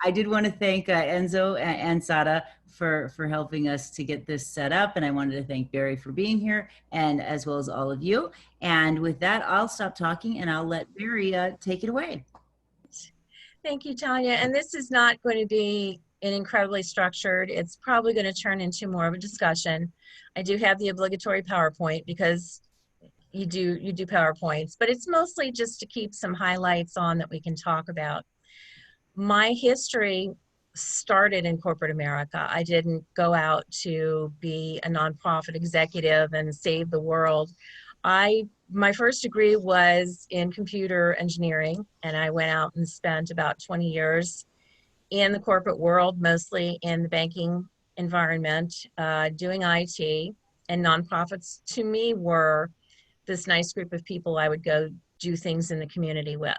I did want to thank Enzo and Sada for helping us to get this set up. And I wanted to thank Bari for being here, and as well as all of you. And with that, I'll stop talking and I'll let Bari take it away. Thank you, Tanya. And this is not going to be an incredibly structured. It's probably going to turn into more of a discussion. I do have the obligatory PowerPoint because you do PowerPoints, but it's mostly just to keep some highlights on that we can talk about. My history started in corporate America. I didn't go out to be a nonprofit executive and save the world. My first degree was in computer engineering, and I went out and spent about 20 years in the corporate world, mostly in the banking environment, doing IT. And nonprofits to me were this nice group of people I would go do things in the community with.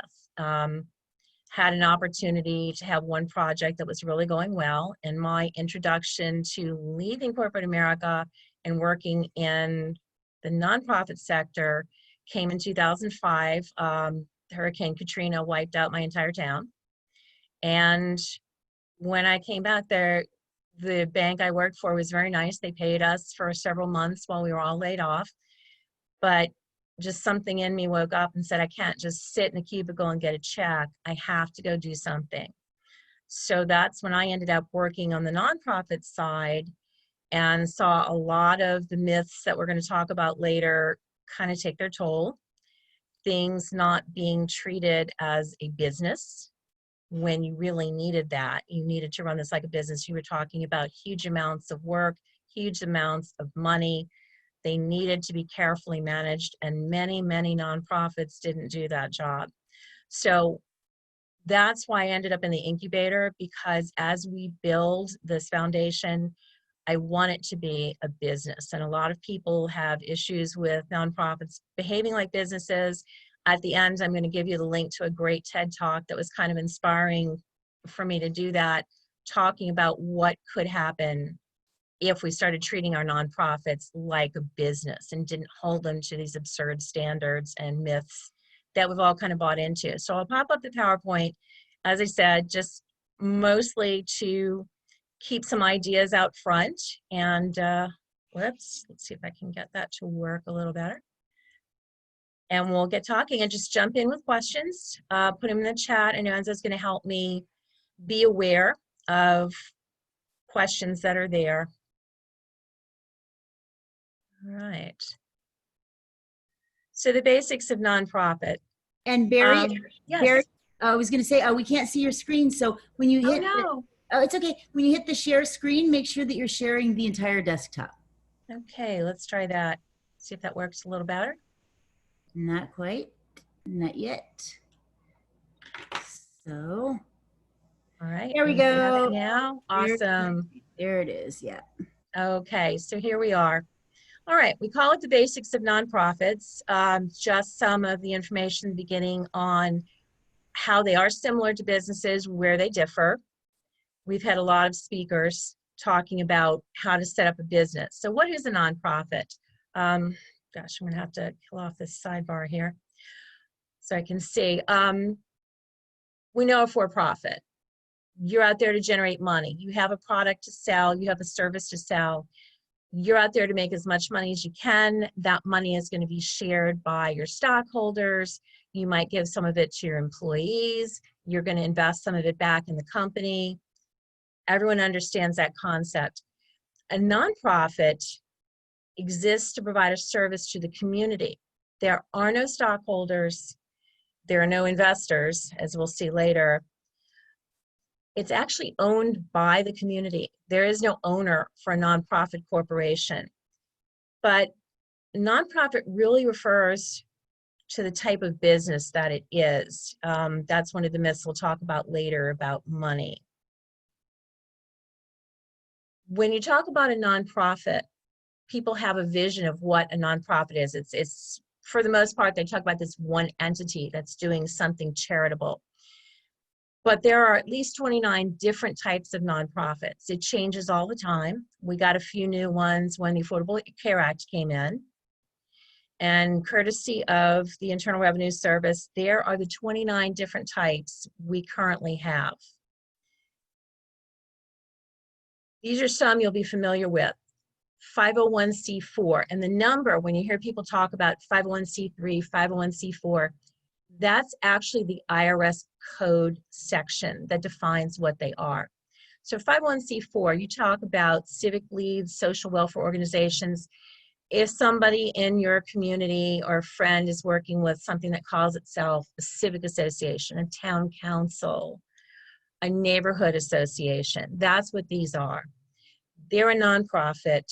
Had an opportunity to have one project that was really going well, and my introduction to leaving corporate America and working in the nonprofit sector came in 2005. Hurricane Katrina wiped out my entire town. And when I came back there, the bank I worked for was very nice. They paid us for several months while we were all laid off. But just something in me woke up and said, I can't just sit in a cubicle and get a check. I have to go do something. So that's when I ended up working on the nonprofit side and saw a lot of the myths that we're going to talk about later kind of take their toll. Things not being treated as a business when you really needed that. You needed to run this like a business. You were talking about huge amounts of work, huge amounts of money. They needed to be carefully managed, and many, many nonprofits didn't do that job. So that's why I ended up in the incubator, because as we build this foundation, I want it to be a business. And a lot of people have issues with nonprofits behaving like businesses. At the end, I'm going to give you the link to a great TED Talk that was kind of inspiring for me to do that, talking about what could happen if we started treating our nonprofits like a business and didn't hold them to these absurd standards and myths that we've all kind of bought into. So I'll pop up the PowerPoint, as I said, just mostly to keep some ideas out front. And let's see if I can get that to work a little better. And we'll get talking and just jump in with questions, put them in the chat. I know Enzo's going to help me be aware of questions that are there. All right. So the basics of nonprofit. And Bari, yes. Bari, I was going to say, we can't see your screen. So when you hit, it's okay. When you hit the share screen, make sure that you're sharing the entire desktop. Okay, let's try that. See if that works a little better. Not quite, not yet. So, all right. There we go. Now, awesome. There it is, yeah. Okay, so here we are. All right, we call it the basics of nonprofits. Just some of the information beginning on how they are similar to businesses, where they differ. We've had a lot of speakers talking about how to set up a business. So what is a nonprofit? Gosh, I'm gonna have to kill off this sidebar here so I can see. We know a for-profit. You're out there to generate money. You have a product to sell, you have a service to sell. You're out there to make as much money as you can. That money is going to be shared by your stockholders. You might give some of it to your employees. You're going to invest some of it back in the company. Everyone understands that concept. A nonprofit exists to provide a service to the community. There are no stockholders. There are no investors, as we'll see later. It's actually owned by the community. There is no owner for a nonprofit corporation. But nonprofit really refers to the type of business that it is. That's one of the myths we'll talk about later about money. When you talk about a nonprofit, people have a vision of what a nonprofit is. It's for the most part, they talk about this one entity that's doing something charitable. But there are at least 29 different types of nonprofits. It changes all the time. We got a few new ones when the Affordable Care Act came in. And courtesy of the Internal Revenue Service, there are the 29 different types we currently have. These are some you'll be familiar with. 501c4, and the number, when you hear people talk about 501c3, 501c4, that's actually the IRS code section that defines what they are. So 501c4, you talk about civic leads, social welfare organizations. If somebody in your community or friend is working with something that calls itself a civic association, a town council, a neighborhood association, that's what these are. They're a nonprofit.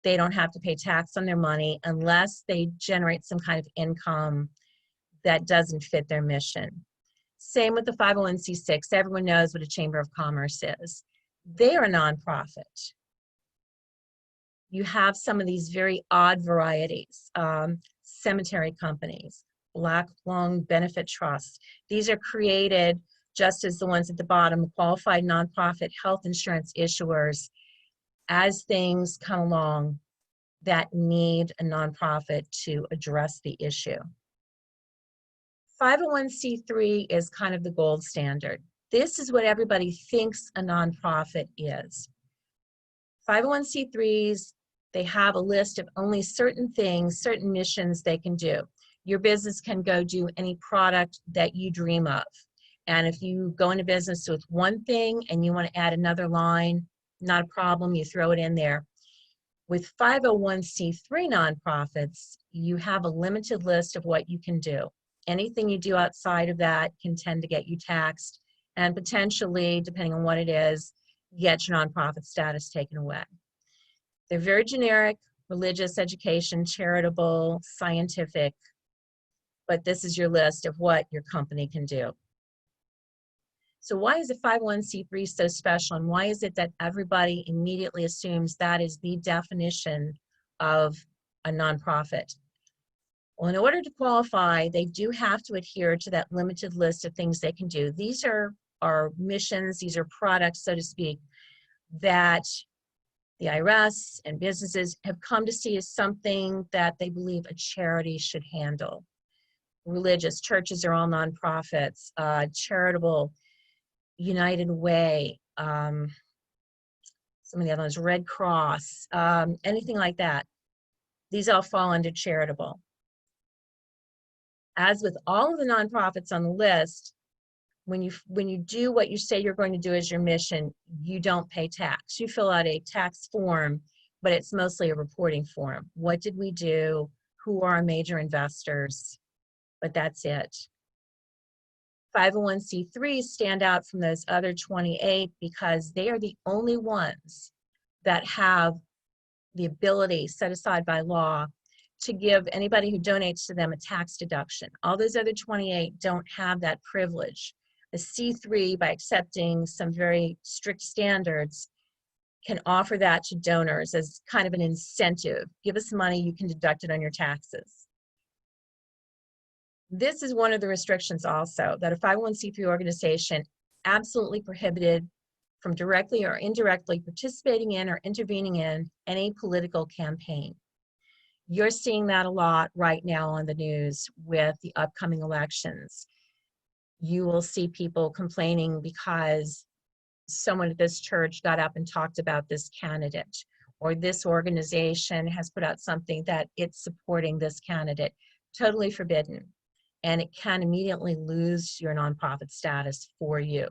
They don't have to pay tax on their money unless they generate some kind of income that doesn't fit their mission. Same with the 501c6. Everyone knows what a chamber of commerce is. They are a nonprofit. You have some of these very odd varieties. Cemetery companies, black lung benefit trusts. These are created just as the ones at the bottom, qualified nonprofit health insurance issuers, as things come along that need a nonprofit to address the issue. 501c3 is kind of the gold standard. This is what everybody thinks a nonprofit is. 501c3s, they have a list of only certain things, certain missions they can do. Your business can go do any product that you dream of. And if you go into business with one thing and you want to add another line, not a problem, you throw it in there. With 501c3 nonprofits, you have a limited list of what you can do. Anything you do outside of that can tend to get you taxed and potentially, depending on what it is, get your nonprofit status taken away. They're very generic: religious, education, charitable, scientific, but this is your list of what your company can do. So why is a 501c3 so special, and why is it that everybody immediately assumes that is the definition of a nonprofit? Well, in order to qualify, they do have to adhere to that limited list of things they can do. These are missions, these are products, so to speak, that the IRS and businesses have come to see as something that they believe a charity should handle. Religious churches are all nonprofits, charitable, United Way, some of the other ones, Red Cross, anything like that. These all fall under charitable. As with all of the nonprofits on the list, when you do what you say you're going to do as your mission, you don't pay tax. You fill out a tax form, but it's mostly a reporting form. What did we do? Who are our major investors? But that's it. 501c3s stand out from those other 28 because they are the only ones that have the ability set aside by law to give anybody who donates to them a tax deduction. All those other 28 don't have that privilege. A C3, by accepting some very strict standards, can offer that to donors as kind of an incentive. Give us money, you can deduct it on your taxes. This is one of the restrictions also, that a 501c3 organization absolutely prohibited from directly or indirectly participating in or intervening in any political campaign. You're seeing that a lot right now on the news with the upcoming elections. You will see people complaining because someone at this church got up and talked about this candidate, or this organization has put out something that it's supporting this candidate. Totally forbidden. And it can immediately lose your nonprofit status for you.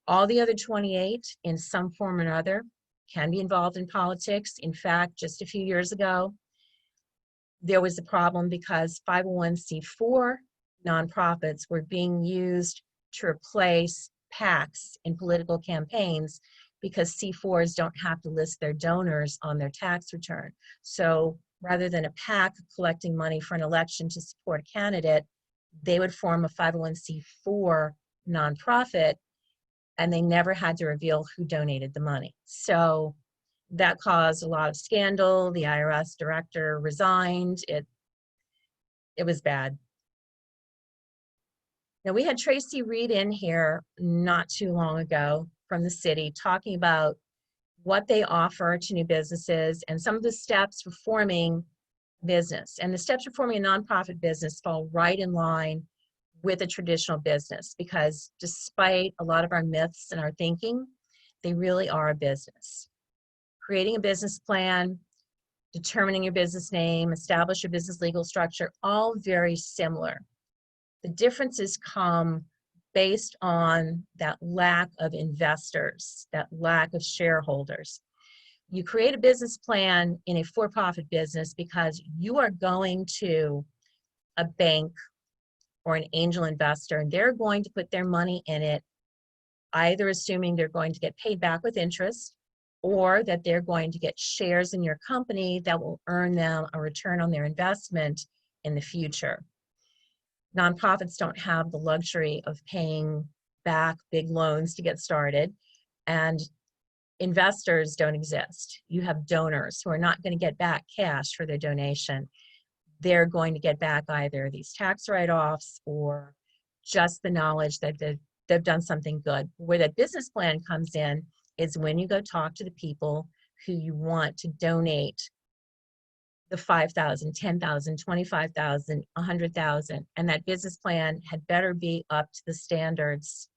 All the other 28, in some form or another, can be involved in politics. In fact, just a few years ago, there was a problem because 501c4 nonprofits were being used to replace PACs in political campaigns because C4s don't have to list their donors on their tax return. So rather than a PAC collecting money for an election to support a candidate, they would form a 501c4 nonprofit, and they never had to reveal who donated the money. So that caused a lot of scandal. The IRS director resigned. It was bad. Now, we had Tracy Reed in here not too long ago from the city talking about what they offer to new businesses and some of the steps for forming business. And the steps for forming a nonprofit business fall right in line with a traditional business, because despite a lot of our myths and our thinking, They really are a business. Creating a business plan, determining your business name, establish your business legal structure, all very similar. The differences come based on that lack of investors, that lack of shareholders. You create a business plan in a for-profit business because you are going to a bank or an angel investor, and they're going to put their money in it, either assuming they're going to get paid back with interest or that they're going to get shares in your company that will earn them a return on their investment in the future. Nonprofits don't have the luxury of paying back big loans to get started, and investors don't exist. You have donors who are not going to get back cash for their donation. They're going to get back either these tax write-offs or just the knowledge that they've done something good. Where that business plan comes in is when you go talk to the people who you want to donate the $5,000, $10,000, $25,000, $100,000, and that business plan had better be up to the standards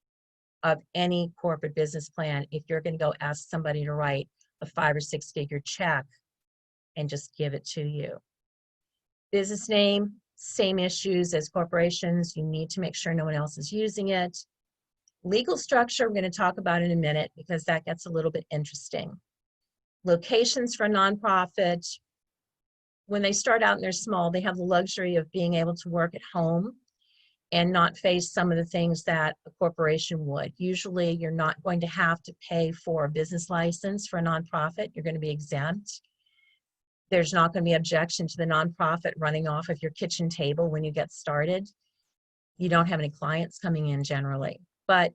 of any corporate business plan if you're going to go ask somebody to write a 5 or 6 figure check and just give it to you. Business name, same issues as corporations. You need to make sure no one else is using it. Legal structure, we're going to talk about in a minute because that gets a little bit interesting. Locations for a nonprofit, when they start out and they're small, they have the luxury of being able to work at home and not face some of the things that a corporation would. Usually, you're not going to have to pay for a business license for a nonprofit. You're going to be exempt. There's not going to be objection to the nonprofit running off of your kitchen table when you get started. You don't have any clients coming in generally. But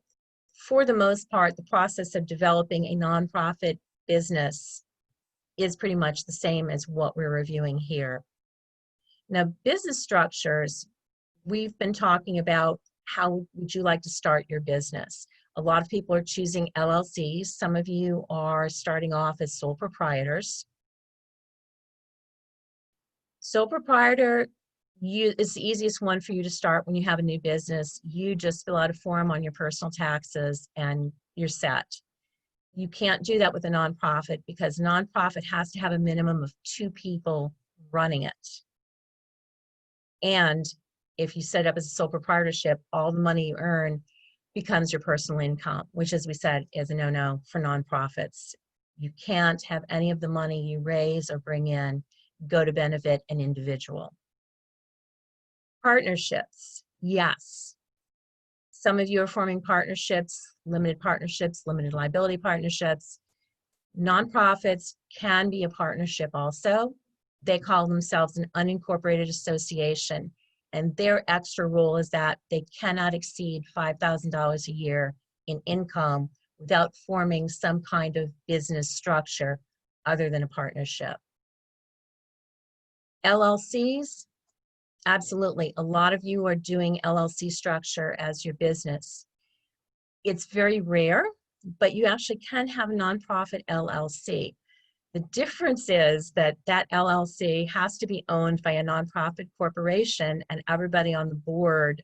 for the most part, the process of developing a nonprofit business is pretty much the same as what we're reviewing here. Now, business structures, we've been talking about how would you like to start your business. A lot of people are choosing LLCs. Some of you are starting off as sole proprietors. Sole proprietor is the easiest one for you to start when you have a new business. You just fill out a form on your personal taxes and you're set. You can't do that with a nonprofit because a nonprofit has to have a minimum of 2 people running it. And if you set up as a sole proprietorship, all the money you earn becomes your personal income, which, as we said, is a no-no for nonprofits. You can't have any of the money you raise or bring in go to benefit an individual. Partnerships, yes. Some of you are forming partnerships, limited liability partnerships. Nonprofits can be a partnership also. They call themselves an unincorporated association, and their extra rule is that they cannot exceed $5,000 a year in income without forming some kind of business structure other than a partnership. LLCs, absolutely. A lot of you are doing LLC structure as your business. It's very rare, but you actually can have a nonprofit LLC. The difference is that that LLC has to be owned by a nonprofit corporation, and everybody on the board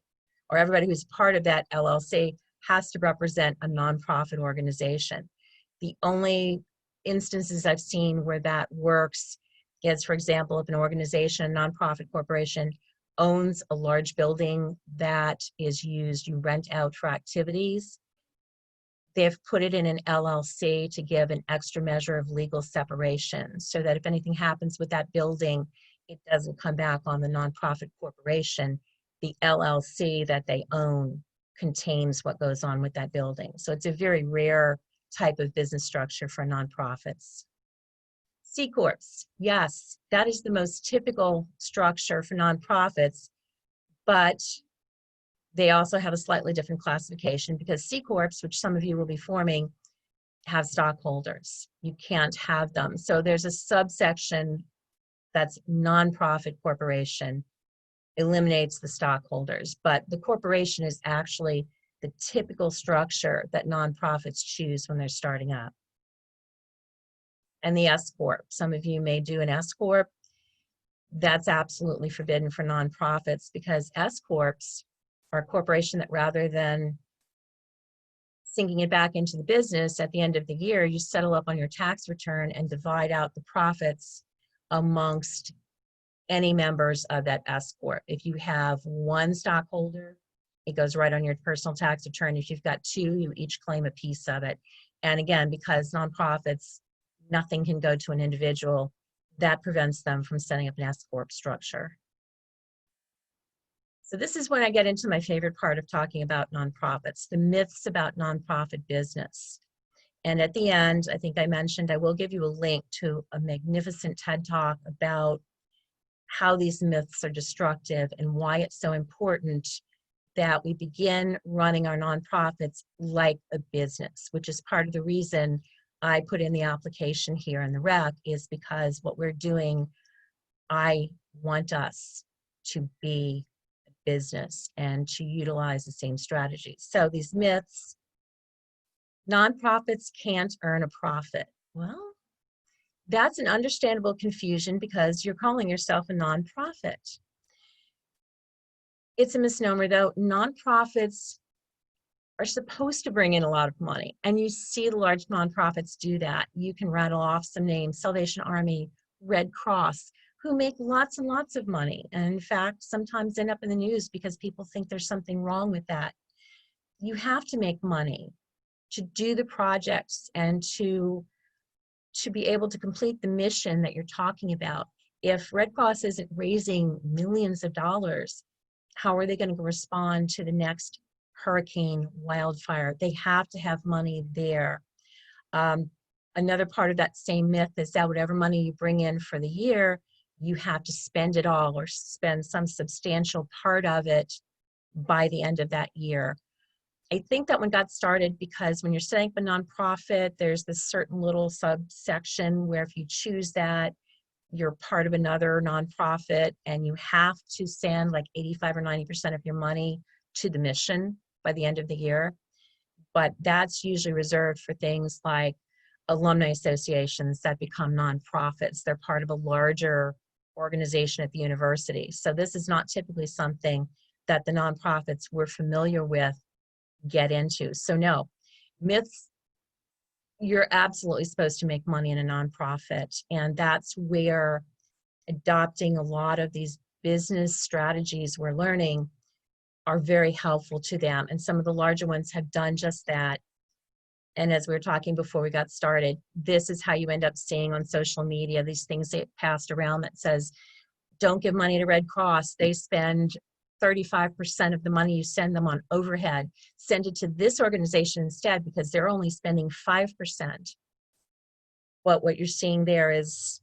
or everybody who's part of that LLC has to represent a nonprofit organization. The only instances I've seen where that works is, for example, if an organization, a nonprofit corporation, owns a large building that is used, you rent out for activities, they've put it in an LLC to give an extra measure of legal separation so that if anything happens with that building, it doesn't come back on the nonprofit corporation. The LLC that they own contains what goes on with that building. So it's a very rare type of business structure for nonprofits. C Corps, yes, that is the most typical structure for nonprofits, but they also have a slightly different classification because C Corps, which some of you will be forming, have stockholders. You can't have them. So there's a subsection that's nonprofit corporation, eliminates the stockholders, but the corporation is actually the typical structure that nonprofits choose when they're starting up. And the S Corp, some of you may do an S Corp. That's absolutely forbidden for nonprofits because S Corps are a corporation that rather than sinking it back into the business, at the end of the year, you settle up on your tax return and divide out the profits amongst any members of that S Corp. If you have one stockholder, it goes right on your personal tax return. If you've got two, you each claim a piece of it. And again, because nonprofits, nothing can go to an individual, that prevents them from setting up an S Corp structure. So this is when I get into my favorite part of talking about nonprofits, the myths about nonprofit business. And at the end, I think I mentioned, I will give you a link to a magnificent TED Talk about how these myths are destructive and why it's so important that we begin running our nonprofits like a business, which is part of the reason I put in the application here in the rec, is because what we're doing, I want us to be a business and to utilize the same strategies. So these myths, nonprofits can't earn a profit. Well, that's an understandable confusion because you're calling yourself a nonprofit. It's a misnomer though. Nonprofits are supposed to bring in a lot of money, and you see the large nonprofits do that. You can rattle off some names: Salvation Army, Red Cross, who make lots and lots of money, and in fact sometimes end up in the news because people think there's something wrong with that. You have to make money to do the projects and to be able to complete the mission that you're talking about. If Red Cross isn't raising millions of dollars, how are they going to respond to the next hurricane, wildfire? They have to have money there. Another part of that same myth is that whatever money you bring in for the year, you have to spend it all or spend some substantial part of it by the end of that year. I think that one got started because when you're setting up a nonprofit, there's this certain little subsection where if you choose that, you're part of another nonprofit and you have to send like 85 or 90% of your money to the mission by the end of the year. But that's usually reserved for things like alumni associations that become nonprofits. They're part of a larger organization at the university. So this is not typically something that the nonprofits we're familiar with get into. So no, myths, you're absolutely supposed to make money in a nonprofit. And that's where adopting a lot of these business strategies we're learning are very helpful to them. And some of the larger ones have done just that. And as we were talking before we got started, this is how you end up seeing on social media, these things that passed around that says, don't give money to Red Cross. They spend 35% of the money you send them on overhead. Send it to this organization instead because they're only spending 5%. But what you're seeing there is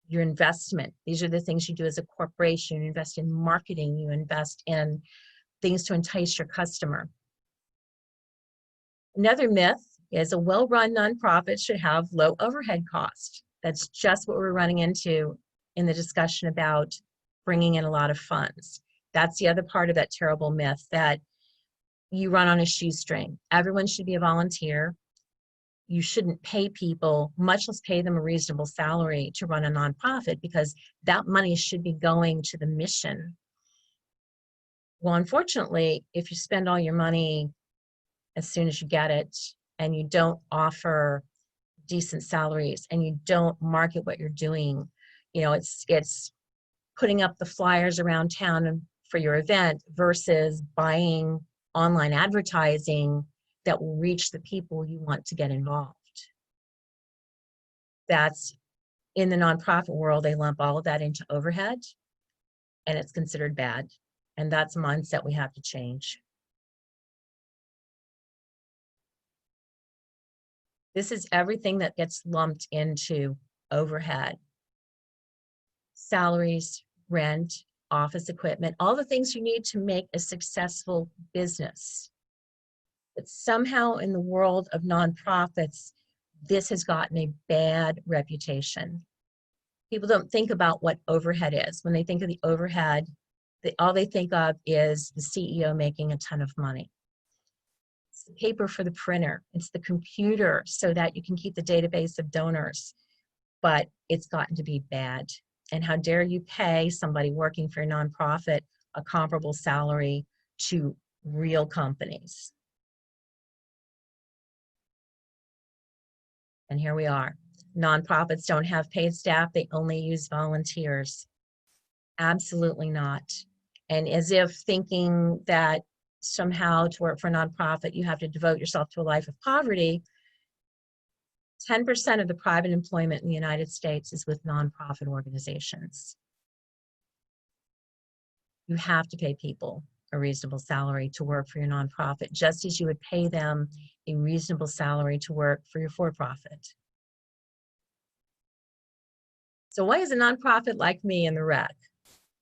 your investment. These are the things you do as a corporation. You invest in marketing, you invest in things to entice your customer. Another myth is a well-run nonprofit should have low overhead costs. That's just what we're running into in the discussion about bringing in a lot of funds. That's the other part of that terrible myth, that you run on a shoestring. Everyone should be a volunteer. You shouldn't pay people, much less pay them a reasonable salary to run a nonprofit, because that money should be going to the mission. Well, unfortunately, if you spend all your money as soon as you get it and you don't offer decent salaries and you don't market what you're doing, you know, it's putting up the flyers around town for your event versus buying online advertising that will reach the people you want to get involved. That's in the nonprofit world, they lump all of that into overhead and it's considered bad. And that's a mindset we have to change. This is everything that gets lumped into overhead. Salaries, rent, office equipment, all the things you need to make a successful business. But somehow in the world of nonprofits, this has gotten a bad reputation. People don't think about what overhead is. When they think of the overhead, all they think of is the CEO making a ton of money. It's the paper for the printer. It's the computer so that you can keep the database of donors. But it's gotten to be bad. And how dare you pay somebody working for a nonprofit a comparable salary to real companies? And here we are. Nonprofits don't have paid staff. They only use volunteers. Absolutely not. And as if thinking that somehow to work for a nonprofit, you have to devote yourself to a life of poverty. 10% of the private employment in the United States is with nonprofit organizations. You have to pay people a reasonable salary to work for your nonprofit, just as you would pay them a reasonable salary to work for your for-profit. So why is a nonprofit like me in the rec?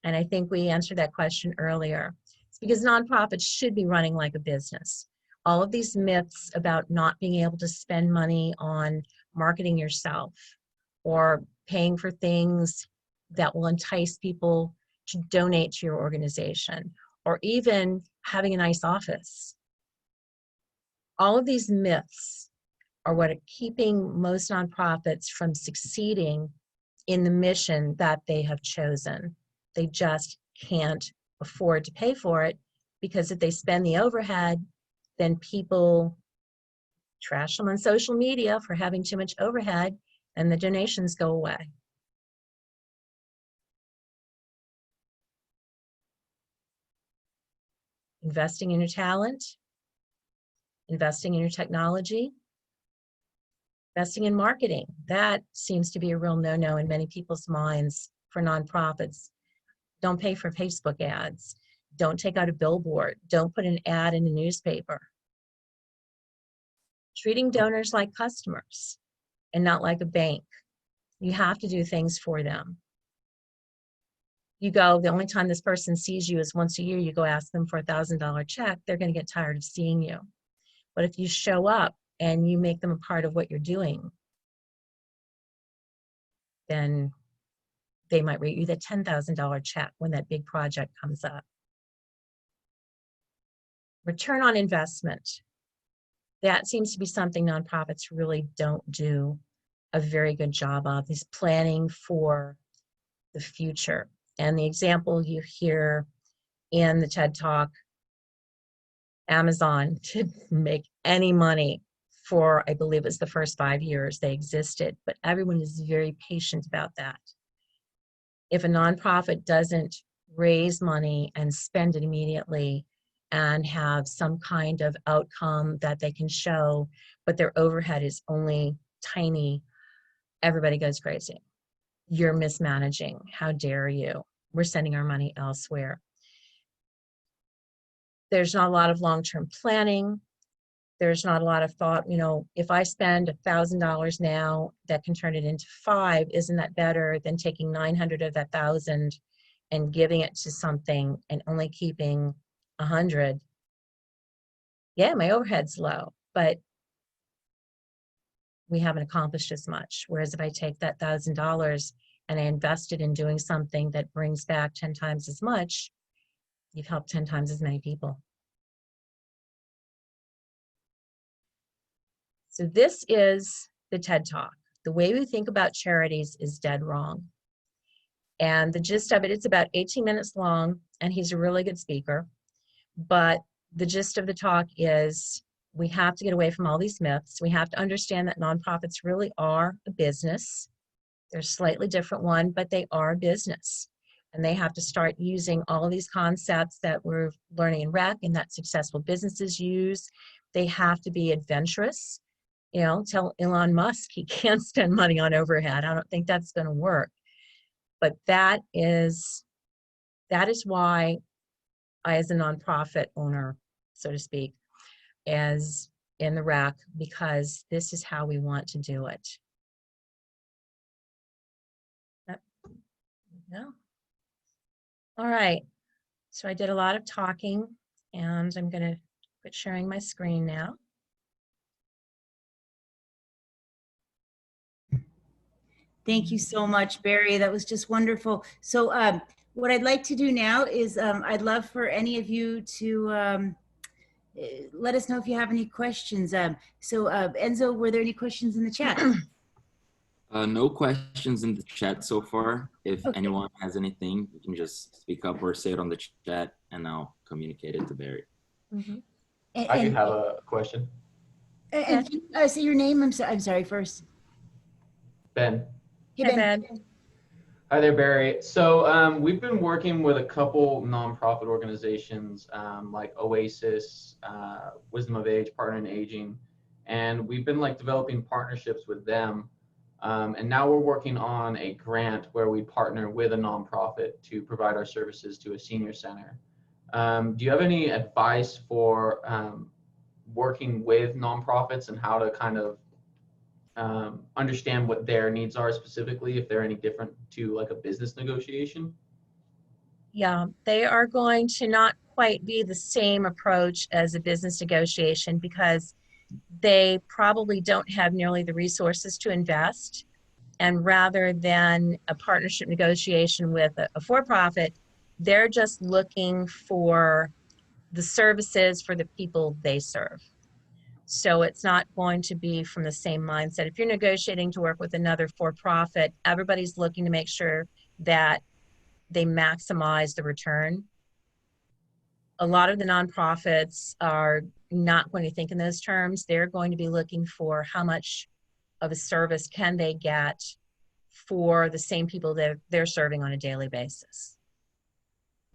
And I think we answered that question earlier. It's because nonprofits should be running like a business. All of these myths about not being able to spend money on marketing yourself or paying for things that will entice people to donate to your organization, or even having a nice office. All of these myths are what are keeping most nonprofits from succeeding in the mission that they have chosen. They just can't afford to pay for it, because if they spend the overhead, then people trash them on social media for having too much overhead, and the donations go away. Investing in your talent, investing in your technology, investing in marketing. That seems to be a real no-no in many people's minds for nonprofits. Don't pay for Facebook ads. Don't take out a billboard. Don't put an ad in a newspaper. Treating donors like customers and not like a bank. You have to do things for them. You go, the only time this person sees you is once a year, you go ask them for $1,000 check, they're going to get tired of seeing you. But if you show up and you make them a part of what you're doing, then they might write you the $10,000 check when that big project comes up. Return on investment. That seems to be something nonprofits really don't do a very good job of, is planning for the future. And the example you hear in the TED Talk, Amazon didn't make any money for, I believe it's the first 5 years they existed, but everyone is very patient about that. If a nonprofit doesn't raise money and spend it immediately and have some kind of outcome that they can show, but their overhead is only tiny, everybody goes crazy. You're mismanaging. How dare you? We're sending our money elsewhere. There's not a lot of long-term planning. There's not a lot of thought, you know, if I spend $1,000 now, that can turn it into 5, isn't that better than taking 900 of that 1,000 and giving it to something and only keeping 100? Yeah, my overhead's low, but we haven't accomplished as much. Whereas if I take that $1,000 and I invest it in doing something that brings back 10 times as much, you've helped 10 times as many people. So this is the TED Talk. The way we think about charities is dead wrong. And the gist of it, it's about 18 minutes long, and he's a really good speaker. But the gist of the talk is we have to get away from all these myths. We have to understand that nonprofits really are a business. They're a slightly different one, but they are a business. And they have to start using all of these concepts that we're learning in rec and that successful businesses use. They have to be adventurous. You know, tell Elon Musk he can't spend money on overhead. I don't think that's going to work. But that is why I, as a nonprofit owner, so to speak, as in the rec, because this is how we want to do it. No. All right. So I did a lot of talking, and I'm going to quit sharing my screen now. Thank you so much, Bari. That was just wonderful. So what I'd like to do now is I'd love for any of you to let us know if you have any questions. So Enzo, were there any questions in the chat? No questions in the chat so far. If Okay. anyone has anything, you can just speak up or say it on the chat, and I'll communicate it to Bari. I do have a question. And say your name. I'm sorry first. Ben. Hey, Hi, Ben. Ben. Hi there, Barry. So we've been working with a couple nonprofit organizations like Oasis, Wisdom of Age, Partner in Aging, and we've been like developing partnerships with them. And now we're working on a grant where we partner with a nonprofit to provide our services to a senior center. Do you have any advice for working with nonprofits and how to kind of understand what their needs are specifically, if they're any different to like a business negotiation? Yeah, they are going to not quite be the same approach as a business negotiation because they probably don't have nearly the resources to invest. And rather than a partnership negotiation with a for-profit, they're just looking for the services for the people they serve. So it's not going to be from the same mindset. If you're negotiating to work with another for-profit, everybody's looking to make sure that they maximize the return. A lot of the nonprofits are not going to think in those terms. They're going to be looking for how much of a service can they get for the same people that they're serving on a daily basis.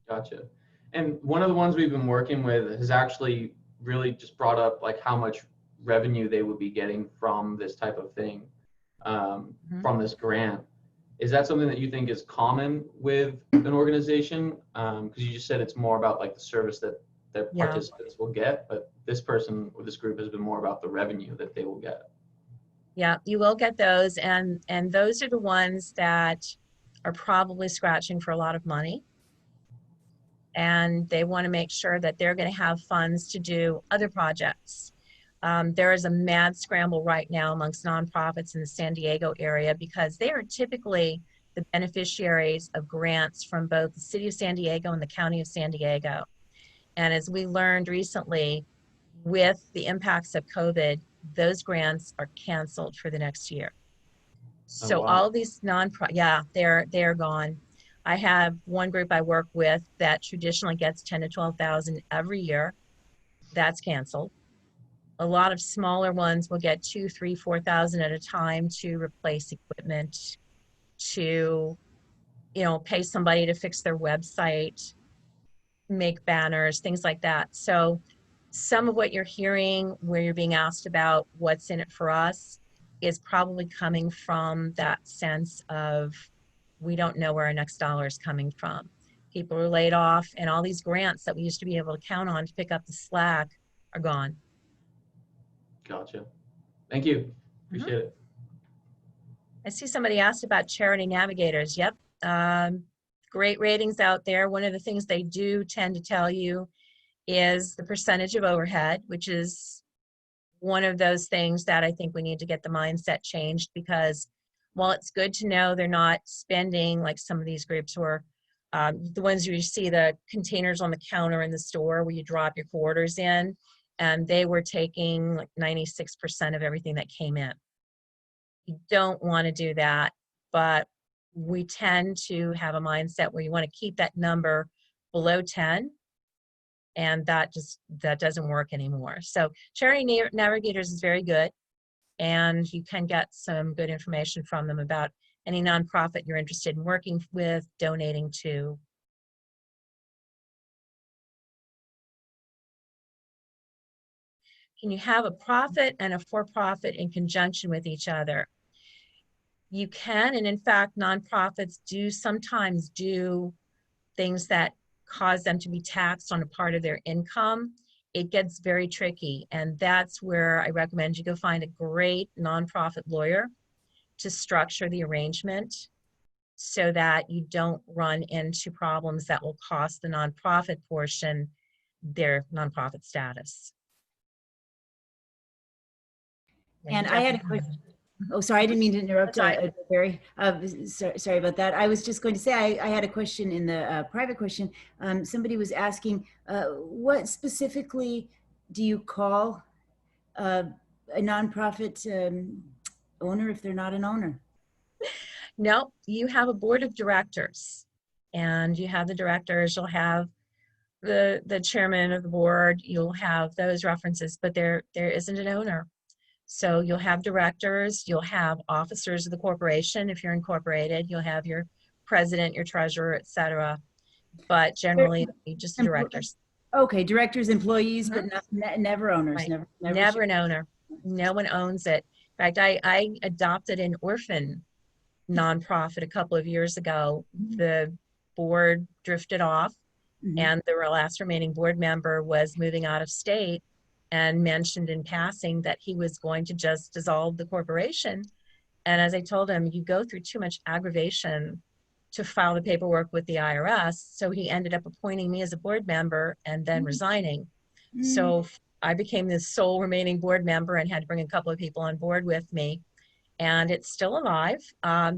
Gotcha. And one of the ones we've been working with has actually really just brought up like how much revenue they would be getting from this type of thing, from this grant. Is that something that you think is common with an organization? Because you just said it's more about like the service that their participants will get, but this person or this group has been more about the revenue that they will get. Yeah, you will get those, and those are the ones that are probably scratching for a lot of money. And they want to make sure that they're going to have funds to do other projects. There is a mad scramble right now amongst nonprofits in the San Diego area because they are typically the beneficiaries of grants from both the city of San Diego and the county of San Diego. And as we learned recently, with the impacts of COVID, those grants are canceled for the next year. So wow. all of these they're gone. I have one group I work with that traditionally gets 10 to 12,000 every year. That's canceled. A lot of smaller ones will get 2, 3, 4,000 at a time to replace equipment, to, pay somebody to fix their website, make banners, things like that. So some of what you're hearing where you're being asked about what's in it for us is probably coming from that sense of we don't know where our next dollar is coming from. People are laid off, and all these grants that we used to be able to count on to pick up the slack are gone. Gotcha. Thank you. Appreciate it. I see somebody asked about Charity Navigators. Yep. Great ratings out there. One of the things they do tend to tell you is the percentage of overhead, which is one of those things that I think we need to get the mindset changed, because while it's good to know they're not spending like some of these groups where the ones where you see the containers on the counter in the store where you drop your quarters in, and they were taking like 96% of everything that came in. You don't want to do that, but we tend to have a mindset where you want to keep that number below 10, and that doesn't work anymore. So Charity Navigators is very good, and you can get some good information from them about any nonprofit you're interested in working with, donating to. Can you have a profit and a for-profit in conjunction with each other? You can, and in fact, nonprofits do sometimes do things that cause them to be taxed on a part of their income. It gets very tricky, and that's where I recommend you go find a great nonprofit lawyer to structure the arrangement so that you don't run into problems that will cost the nonprofit portion their nonprofit status. And I had a question. Oh, sorry, I didn't mean to interrupt, Barry. Sorry about that. I was just going to say, I had a question in the private question. Somebody was asking, what specifically do you call a nonprofit owner if they're not an owner? No, you have a board of directors, and you have the directors, you'll have the chairman of the board, you'll have those references, but there isn't an owner. So you'll have directors, you'll have officers of the corporation. If you're incorporated, you'll have your president, your treasurer, et cetera. But generally, just the directors. Okay, directors, employees, Mhm. but never owners. Right. Never Never an owner. No one owns it. In fact, I adopted an orphan nonprofit a couple of years ago. The board drifted off, Mhm. and the last remaining board member was moving out of state and mentioned in passing that he was going to just dissolve the corporation. And as I told him, you go through too much aggravation to file the paperwork with the IRS. So he ended up appointing me as a board member and then resigning. So I became the sole remaining board member and had to bring a couple of people on board with me. And it's still alive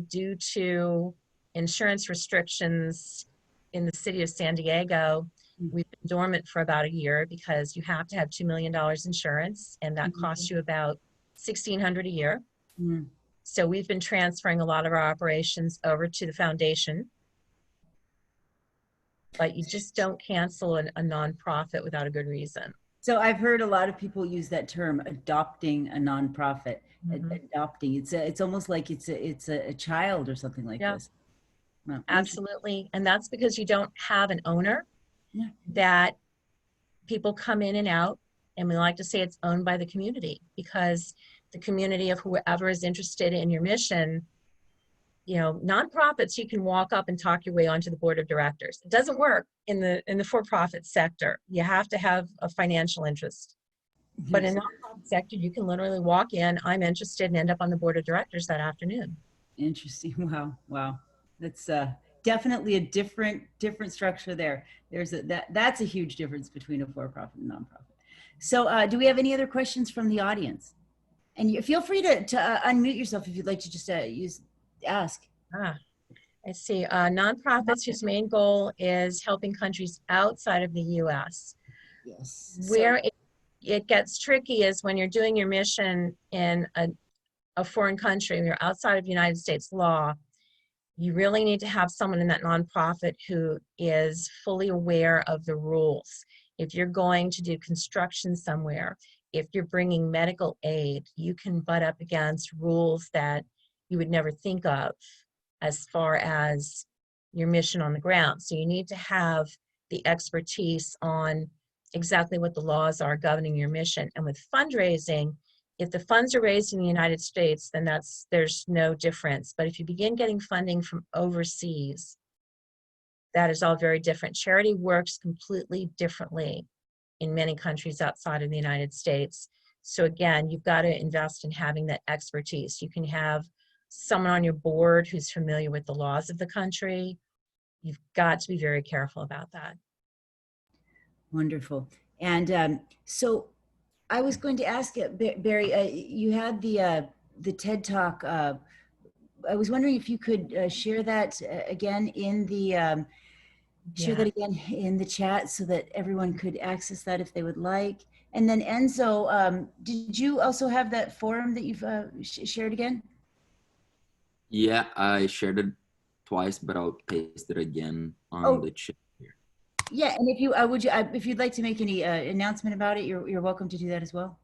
due to insurance restrictions in the city of San Diego. We've been dormant for about a year because you have to have $2 million insurance, and that costs you about $1,600 a year. Mm. So we've been transferring a lot of our operations over to the foundation. But you just don't cancel a nonprofit without a good reason. So I've heard a lot of people use that term, adopting a nonprofit. Adopting, it's almost like it's a child or something like this. Wow. Absolutely. And that's because you don't have an owner. Yeah. That people come in and out, and we like to say it's owned by the community, because the community of whoever is interested in your mission, you know, nonprofits, you can walk up and talk your way onto the board of directors. It doesn't work in the for-profit sector. You have to have a financial interest. But in the nonprofit sector, you can literally walk in, I'm interested, and end up on the board of directors that afternoon. Interesting. Wow. That's definitely a different structure there. That's a huge difference between a for-profit and nonprofit. So do we have any other questions from the audience? And you feel free to unmute yourself if you'd like to just ask. I see. Nonprofits whose main goal is helping countries outside of the U.S. Yes. Where it gets tricky is when you're doing your mission in a foreign country, you're outside of United States law, you really need to have someone in that nonprofit who is fully aware of the rules. If you're going to do construction somewhere, if you're bringing medical aid, you can butt up against rules that you would never think of as far as your mission on the ground. So you need to have the expertise on exactly what the laws are governing your mission. And with fundraising, if the funds are raised in the United States, then there's no difference. But if you begin getting funding from overseas, that is all very different. Charity works completely differently in many countries outside of the United States. So again, you've got to invest in having that expertise. You can have someone on your board who's familiar with the laws of the country. You've got to be very careful about that. Wonderful. And so I was going to ask you, Bari, you had the TED Talk. I was wondering if you could share that again in the share that again in the chat so that everyone could access that if they would like. And then Enzo, did you also have that forum that you've shared again? Yeah, I shared it twice, but I'll paste it again on the chat here. Yeah, and if you if you'd like to make any announcement about it, you're welcome to do that as well.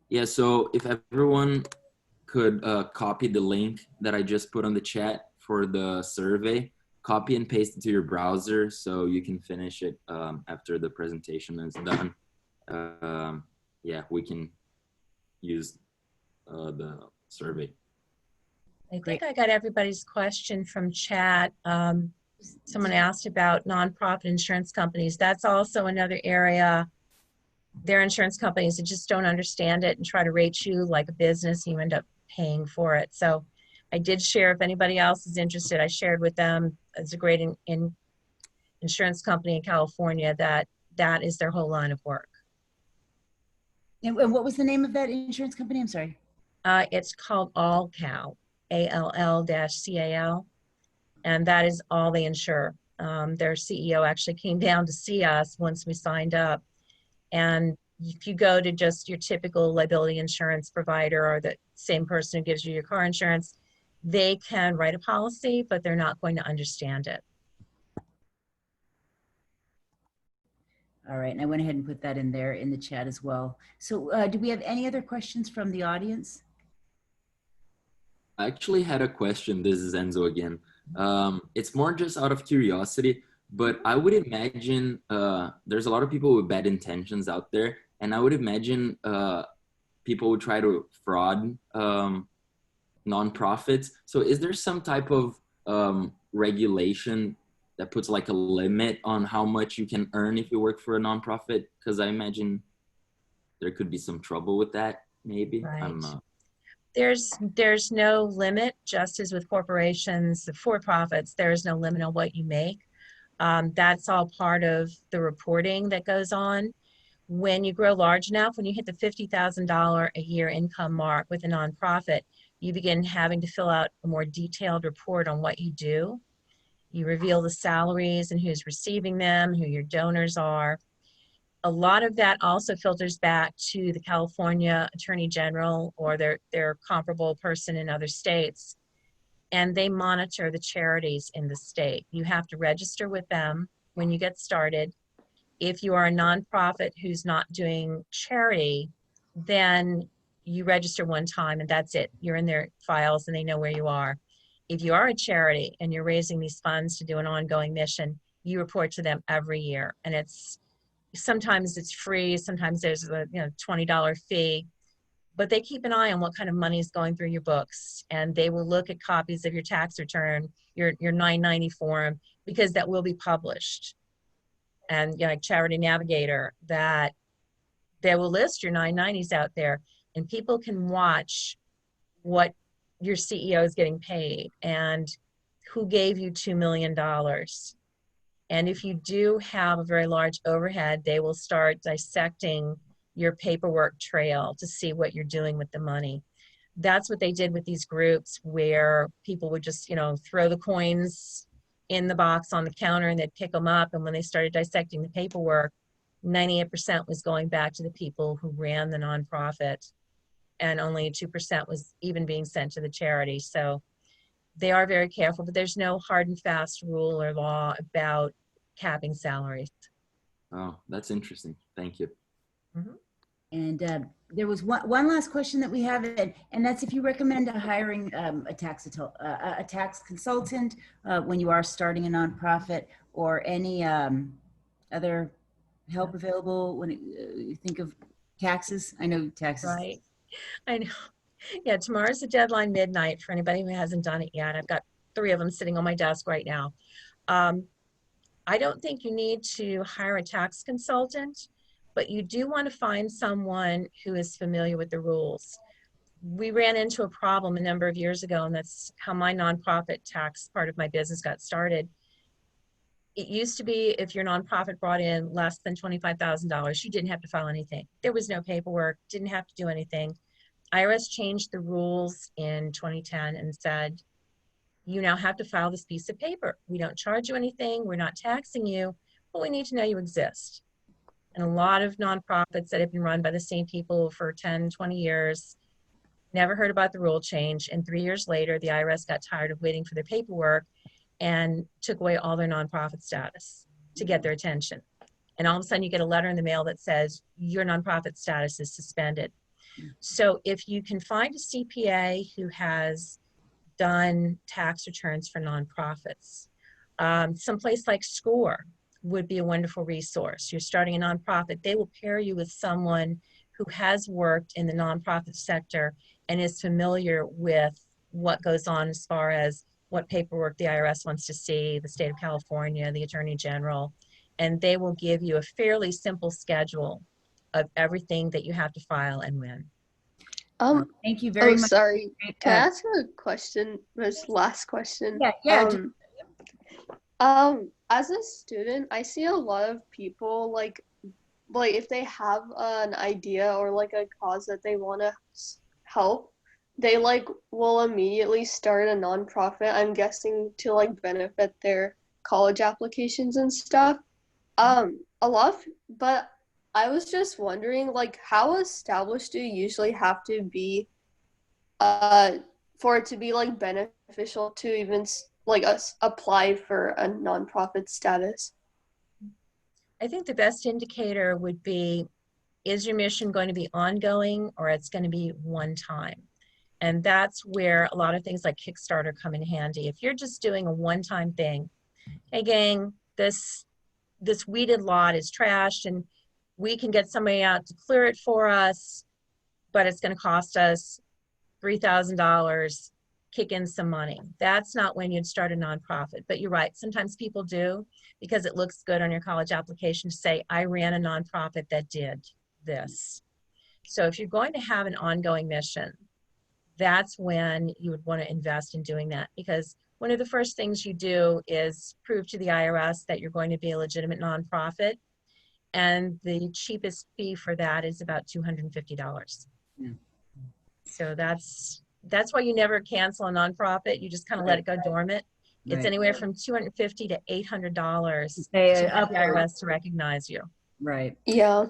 Yeah, so if everyone could copy the link that I just put on the chat for the survey, copy and paste it to your browser so you can finish it after the presentation is done. Yeah, we can use the survey. I think I got everybody's question from chat. Someone asked about nonprofit insurance companies. That's also another area. There are insurance companies that just don't understand it and try to rate you like a business, and you end up paying for it. So I did share, if anybody else is interested, I shared with them. It's a great insurance company in California that is their whole line of work. And what was the name of that insurance company? I'm sorry. It's called AllCal, ALL-CAL, and that is all they insure. Their CEO actually came down to see us once we signed up. And if you go to just your typical liability insurance provider or the same person who gives you your car insurance, they can write a policy, but they're not going to understand it. All right, and I went ahead and put that in there in the chat as well. So do we have any other questions from the audience? I actually had a question. This is Enzo again. It's more just out of curiosity, but I would imagine there's a lot of people with bad intentions out there, and I would imagine people would try to fraud nonprofits. So is there some type of regulation that puts like a limit on how much you can earn if you work for a nonprofit? Because I imagine there could be some trouble with that, maybe. I don't Right. know. There's no limit, just as with corporations, the for-profits, there is no limit on what you make. That's all part of the reporting that goes on. When you grow large enough, when you hit the $50,000 a year income mark with a nonprofit, you begin having to fill out a more detailed report on what you do. You reveal the salaries and who's receiving them, who your donors are. A lot of that also filters back to the California Attorney General or their comparable person in other states, and they monitor the charities in the state. You have to register with them when you get started. If you are a nonprofit who's not doing charity, then you register one time and that's it. You're in their files and they know where you are. If you are a charity and you're raising these funds to do an ongoing mission, you report to them every year. And sometimes it's free, sometimes there's a $20 fee, but they keep an eye on what kind of money is going through your books, and they will look at copies of your tax return, your 990 form, because that will be published. And like Charity Navigator, that they will list your 990s out there, and people can watch what your CEO is getting paid and who gave you $2 million. And if you do have a very large overhead, they will start dissecting your paperwork trail to see what you're doing with the money. That's what they did with these groups where people would just, throw the coins in the box on the counter and they'd pick them up. And when they started dissecting the paperwork, 98% was going back to the people who ran the nonprofit, and only 2% was even being sent to the charity. So they are very careful, but there's no hard and fast rule or law about capping salaries. Oh, that's interesting. Thank you. Mm-hmm. And there was one last question that we have, and that's if you recommend hiring a tax consultant when you are starting a nonprofit, or any other help available when you think of taxes. I know taxes. Right. I know. Yeah, tomorrow's the deadline, midnight, for anybody who hasn't done it yet. I've got 3 of them sitting on my desk right now. I don't think you need to hire a tax consultant, but you do want to find someone who is familiar with the rules. We ran into a problem a number of years ago, and that's how my nonprofit tax part of my business got started. It used to be if your nonprofit brought in less than $25,000, you didn't have to file anything. There was no paperwork, didn't have to do anything. IRS changed the rules in 2010 and said, you now have to file this piece of paper. We don't charge you anything, we're not taxing you, but we need to know you exist. And a lot of nonprofits that have been run by the same people for 10, 20 years never heard about the rule change. And 3 years later, the IRS got tired of waiting for their paperwork and took away all their nonprofit status to get their attention. And all of a sudden you get a letter in the mail that says your nonprofit status is suspended. So if you can find a CPA who has done tax returns for nonprofits, someplace like SCORE would be a wonderful resource. You're starting a nonprofit, they will pair you with someone who has worked in the nonprofit sector and is familiar with what goes on as far as what paperwork the IRS wants to see, the state of California, the Attorney General, and they will give you a fairly simple schedule of everything that you have to file and when. Thank you very much. Sorry. Can I ask a question? This last question. Yeah. As a student, I see a lot of people like if they have an idea or like a cause that they want to help, they will immediately start a nonprofit, I'm guessing to benefit their college applications and stuff. But I was just wondering, how established do you usually have to be for it to be beneficial to even apply for a nonprofit status? I think the best indicator would be, is your mission going to be ongoing or it's going to be one time? And that's where a lot of things like Kickstarter come in handy. If you're just doing a one-time thing, hey gang, this weeded lot is trashed and we can get somebody out to clear it for us, but it's going to cost us $3,000, kick in some money. That's not when you'd start a nonprofit. But you're right, sometimes people do, because it looks good on your college application to say, I ran a nonprofit that did this. So if you're going to have an ongoing mission, that's when you would want to invest in doing that, because one of the first things you do is prove to the IRS that you're going to be a legitimate nonprofit. And the cheapest fee for that is about $250. Yeah. So that's why you never cancel a nonprofit. You just kind of let it go dormant. It's Right. anywhere from $250 to $800 Pay to up the IRS to recognize you. Right. Yeah.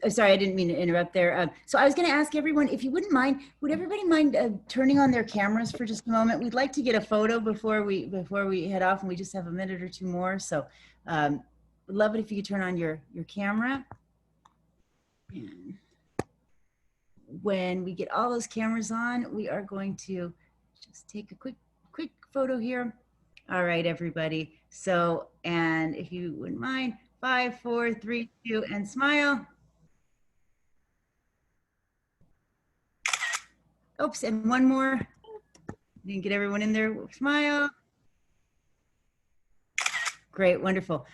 Sorry, I didn't mean to interrupt there. So I was going to ask everyone, if you wouldn't mind, would everybody mind turning on their cameras for just a moment? We'd like to get a photo before we head off, and we just have a minute or two more. So would love it if you could turn on your camera. And when we get all those cameras on, we are going to just take a quick photo here. All right, everybody. So, and if you wouldn't mind, 5, 4, 3, 2, and smile. Oops, and one more. Didn't get everyone in there. Smile. Great, wonderful.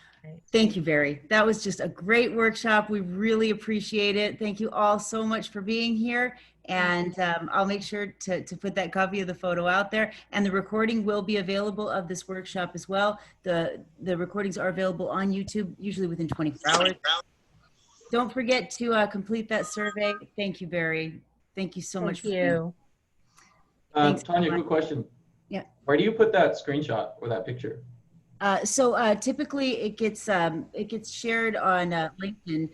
Thank you, Bari. That was just a great workshop. We really appreciate it. Thank you all so much for being here. And I'll make sure to put that copy of the photo out there. And the recording will be available of this workshop as well. The recordings are available on YouTube, usually within 24 hours. Don't forget to complete that survey. Thank you, Bari. Thank you so much. Thank you. Thanks. Tanya, quick question. Yeah. Where do you put that screenshot or that picture? So typically it gets shared on LinkedIn.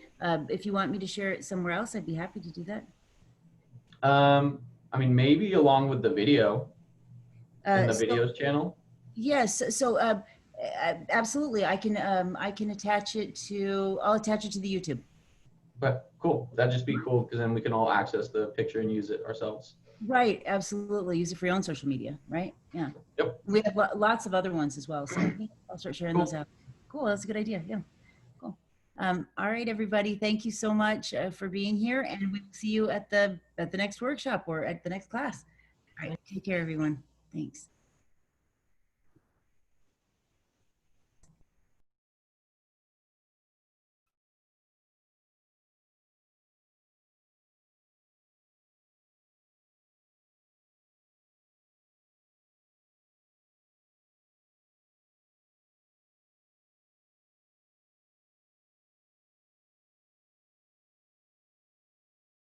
If you want me to share it somewhere else, I'd be happy to do that. I mean, maybe along with the video in the So- videos channel. Yes. So absolutely, I can attach it to. I'll attach it to the YouTube. But cool. That'd just be cool because then we can all access the picture and use it ourselves. Right. Absolutely. Use it for your own social media. Right. Yeah. Yep. We have lots of other ones as well. So I think I'll start sharing those out. Cool. That's a good idea. Yeah. Cool. All right, everybody. Thank you so much for being here, and we'll see you at the next workshop or at the next class. All right. Take care, everyone. Thanks.